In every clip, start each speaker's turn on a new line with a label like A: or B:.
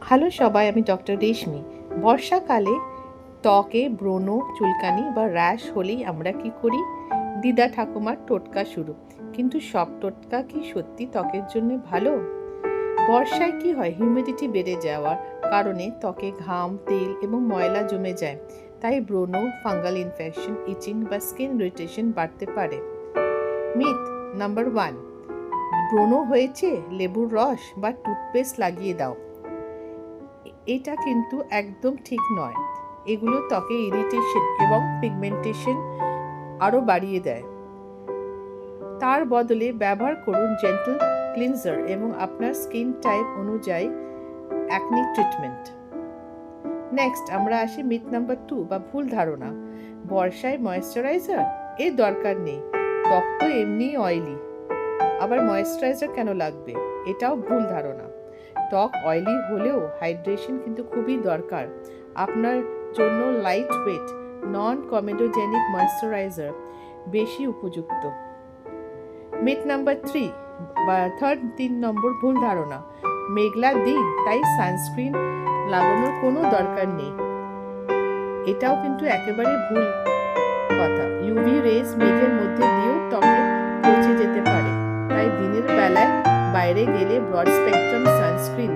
A: Hello সবাই, আমি doctor রেশমি। বর্ষাকালে ত্বকে ব্রণ, চুলকানি বা র্যাশ হলেই আমরা কি করি? দিদা ঠাকুমার টোটকা শুরু। কিন্তু সব টোটকা কি সত্যি ত্বকের জন্য ভালো? বর্ষায় কি হয়? হিউমিডিটি বেড়ে যাওয়ার কারণে ত্বকে ঘাম, তেল এবং ময়লা জমে যায়। তাই ব্রণ, ফাঙ্গাল ইনফেকশন, ইচিং বা স্কিন ইরিটেশন বাড়তে পারে। মিথ নাম্বার 1, ব্রণ হয়েছে, লেবুর রস বা টুথপেস্ট লাগিয়ে দাও। এটা কিন্তু একদম ঠিক নয়। এগুলো ত্বকে ইরিটেশন এবং পিগমেন্টেশন আরও বাড়িয়ে দেয়। তার বদলে ব্যবহার করুন জেন্টল ক্লিনজার এবং আপনার স্কিন টাইপ অনুযায়ী অ্যাকনি ট্রিটমেন্ট। নেক্সট আমরা আসি মিথ নাম্বার 2 বা ভুল ধারণা। বর্ষায় ময়েশ্চারাইজার এর দরকার নেই, ত্বক তো এমনি অয়েলি, আবার ময়েশ্চারাইজার কেন লাগবে? এটাও ভুল ধারণা। ত্বক অয়েলি হলেও হাইড্রেশন কিন্তু খুবই দরকার। আপনার জন্য light weight non comedogenic moisturiser বেশি উপযুক্ত। মিথ নাম্বার 3 বা 3 নম্বর ভুল ধারণা। মেঘলা দিন তাই সানস্ক্রিন লাগানোর কোনো দরকার নেই। এটাও কিন্তু একেবারে ভুল কথা। ইউভি রেজ মেঘের মধ্যে দিয়েও ত্বকে পৌঁছে যেতে পারে। তাই দিনের বেলায় বাইরে গেলে ব্রড স্পেকট্রাম সানস্ক্রিন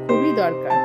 A: খুবই দরকার।